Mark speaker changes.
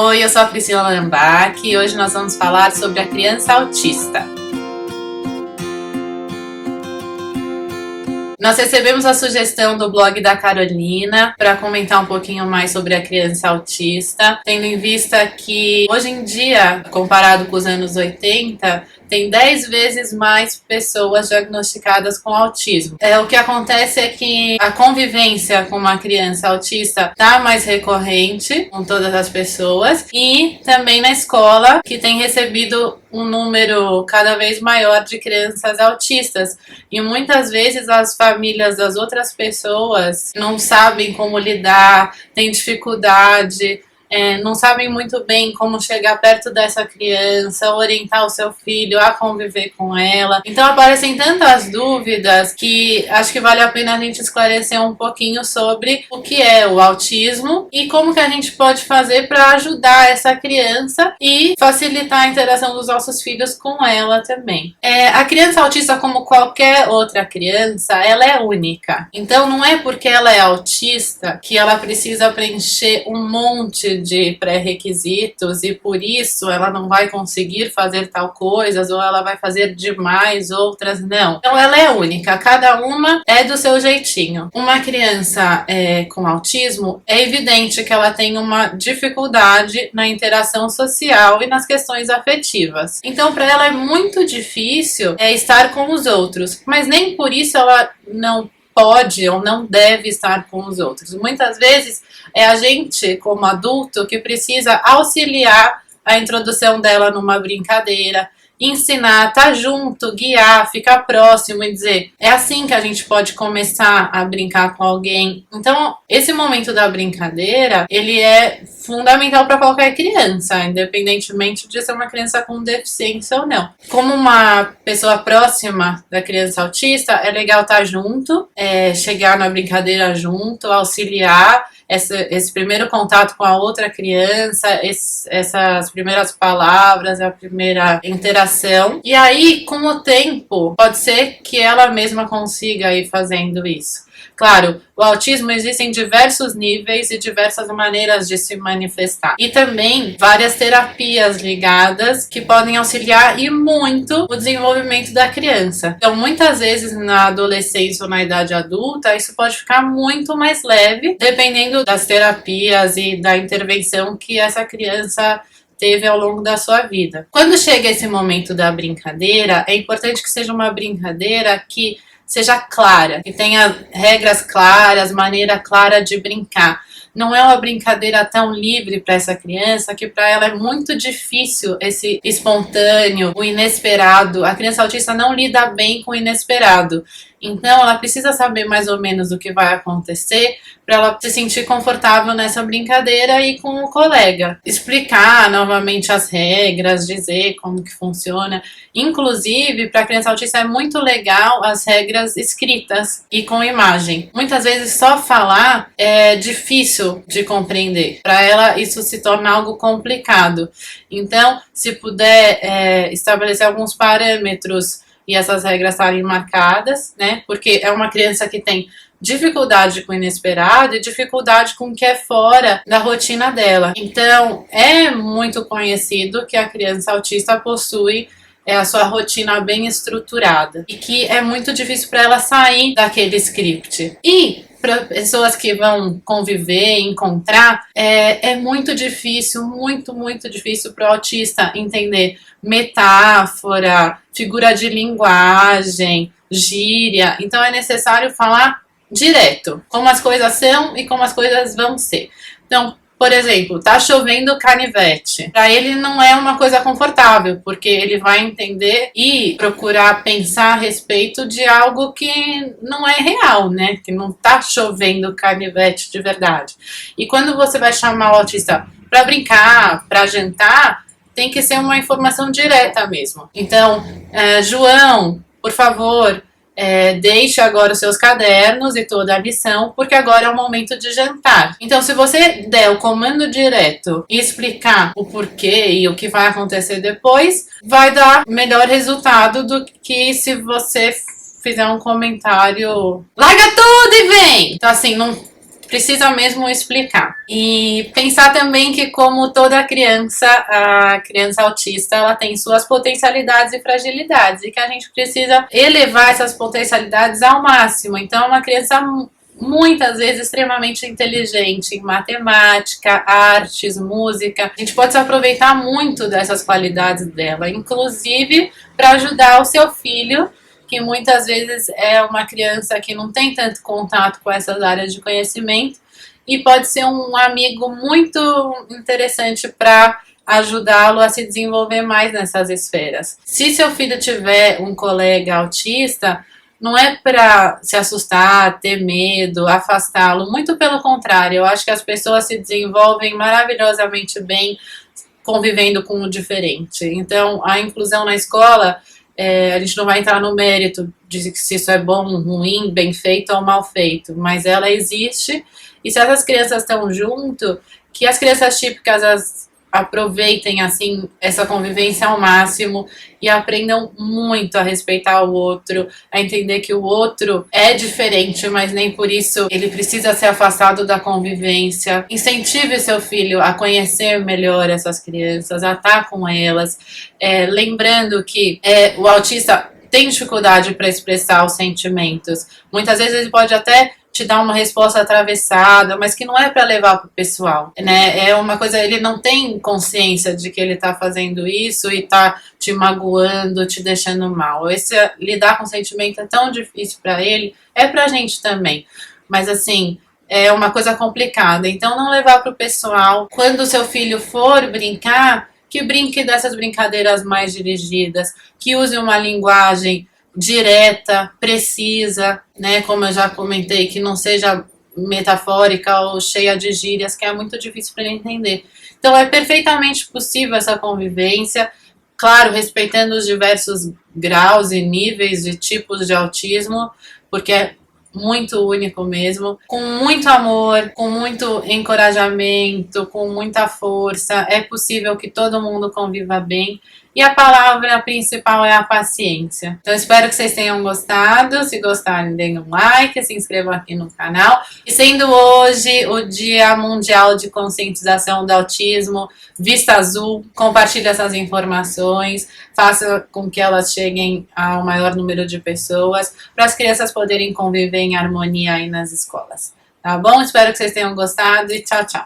Speaker 1: Oi, eu sou a Priscila Lambach e hoje nós vamos falar sobre a criança autista. Nós recebemos a sugestão do blog da Carolina para comentar um pouquinho mais sobre a criança autista, tendo em vista que hoje em dia, comparado com os anos 80, tem 10 vezes mais pessoas diagnosticadas com autismo. O que acontece é que a convivência com uma criança autista está mais recorrente com todas as pessoas e também na escola, que tem recebido um número cada vez maior de crianças autistas. E muitas vezes as famílias das outras pessoas não sabem como lidar, têm dificuldade, não sabem muito bem como chegar perto dessa criança, orientar o seu filho a conviver com ela. Então aparecem tantas dúvidas que acho que vale a pena a gente esclarecer um pouquinho sobre o que é o autismo e como que a gente pode fazer para ajudar essa criança e facilitar a interação dos nossos filhos com ela também. A criança autista, como qualquer outra criança, ela é única. Então não é porque ela é autista que ela precisa preencher um monte de pré-requisitos e por isso ela não vai conseguir fazer tal coisas ou ela vai fazer demais, outras não. Então ela é única, cada uma é do seu jeitinho. Uma criança com autismo, é evidente que ela tem uma dificuldade na interação social e nas questões afetivas. Então para ela é muito difícil estar com os outros, mas nem por isso ela não pode ou não deve estar com os outros. Muitas vezes é a gente, como adulto, que precisa auxiliar a introdução dela numa brincadeira, ensinar, estar junto, guiar, ficar próximo e dizer, é assim que a gente pode começar a brincar com alguém. Então, esse momento da brincadeira, ele é fundamental para qualquer criança, independentemente de ser uma criança com deficiência ou não. Como uma pessoa próxima da criança autista, é legal estar junto, chegar na brincadeira junto, auxiliar, esse primeiro contato com a outra criança, essas primeiras palavras, a primeira interação. E aí, com o tempo, pode ser que ela mesma consiga ir fazendo isso. Claro, o autismo existem diversos níveis e diversas maneiras de se manifestar. E também várias terapias ligadas que podem auxiliar e muito o desenvolvimento da criança. Então, muitas vezes na adolescência ou na idade adulta, isso pode ficar muito mais leve, dependendo das terapias e da intervenção que essa criança teve ao longo da sua vida. Quando chega esse momento da brincadeira, é importante que seja uma brincadeira que seja clara, que tenha regras claras, maneira clara de brincar. Não é uma brincadeira tão livre para essa criança que para ela é muito difícil esse espontâneo, o inesperado. A criança autista não lida bem com o inesperado. Então ela precisa saber mais ou menos o que vai acontecer para ela se sentir confortável nessa brincadeira e com o colega. Explicar novamente as regras, dizer como que funciona. Inclusive, para a criança autista é muito legal as regras escritas e com imagem. Muitas vezes só falar é difícil de compreender. Para ela isso se torna algo complicado. Então, se puder estabelecer alguns parâmetros e essas regras estarem marcadas, né? Porque é uma criança que tem dificuldade com o inesperado e dificuldade com o que é fora da rotina dela. Então, é muito conhecido que a criança autista possui a sua rotina bem estruturada e que é muito difícil para ela sair daquele script. E para pessoas que vão conviver, encontrar, é muito difícil, muito difícil para o autista entender metáfora, figura de linguagem, gíria. Então é necessário falar direto, como as coisas são e como as coisas vão ser. Então, por exemplo, tá chovendo canivete. Para ele não é uma coisa confortável, porque ele vai entender e procurar pensar a respeito de algo que não é real, né? Que não tá chovendo canivete de verdade. E quando você vai chamar o autista para brincar, para jantar, tem que ser uma informação direta mesmo. Então, João, por favor, deixe agora os seus cadernos e toda a lição, porque agora é o momento de jantar. Então, se você der o comando direto e explicar o porquê e o que vai acontecer depois, vai dar melhor resultado do que se você fizer um comentário, larga tudo e vem! Então, assim, não precisa mesmo explicar. E pensar também que, como toda criança, a criança autista, ela tem suas potencialidades e fragilidades, e que a gente precisa elevar essas potencialidades ao máximo. Então, uma criança muitas vezes extremamente inteligente em matemática, artes, música. A gente pode se aproveitar muito dessas qualidades dela, inclusive para ajudar o seu filho, que muitas vezes é uma criança que não tem tanto contato com essas áreas de conhecimento, e pode ser um amigo muito interessante para ajudá-lo a se desenvolver mais nessas esferas. Se seu filho tiver um colega autista, não é para se assustar, ter medo, afastá-lo. Muito pelo contrário, eu acho que as pessoas se desenvolvem maravilhosamente bem convivendo com o diferente. Então, a inclusão na escola, a gente não vai entrar no mérito de se isso é bom, ruim, bem feito ou mal feito, mas ela existe, e se essas crianças estão junto, que as crianças típicas aproveitem assim essa convivência ao máximo e aprendam muito a respeitar o outro, a entender que o outro é diferente, mas nem por isso ele precisa ser afastado da convivência. Incentive seu filho a conhecer melhor essas crianças, a estar com elas, lembrando que o autista tem dificuldade para expressar os sentimentos. Muitas vezes ele pode até te dar uma resposta atravessada, mas que não é para levar pro pessoal, né? É uma coisa, ele não tem consciência de que ele tá fazendo isso e tá te magoando, te deixando mal. Lidar com sentimento é tão difícil para ele, é pra gente também. Mas assim, é uma coisa complicada. Então não levar pro pessoal. Quando o seu filho for brincar, que brinque dessas brincadeiras mais dirigidas, que use uma linguagem direta, precisa, né? Como eu já comentei, que não seja metafórica ou cheia de gírias, que é muito difícil para ele entender. Então é perfeitamente possível essa convivência, claro, respeitando os diversos graus e níveis e tipos de autismo, porque é muito único mesmo, com muito amor, com muito encorajamento, com muita força. É possível que todo mundo conviva bem. E a palavra principal é a paciência. Então espero que vocês tenham gostado. Se gostarem, deem um like, se inscrevam aqui no canal. E sendo hoje o Dia Mundial de Conscientização do Autismo, Vista Azul, compartilhe essas informações, faça com que elas cheguem ao maior número de pessoas, para as crianças poderem conviver em harmonia aí nas escolas. Tá bom? Espero que vocês tenham gostado e tchau, tchau.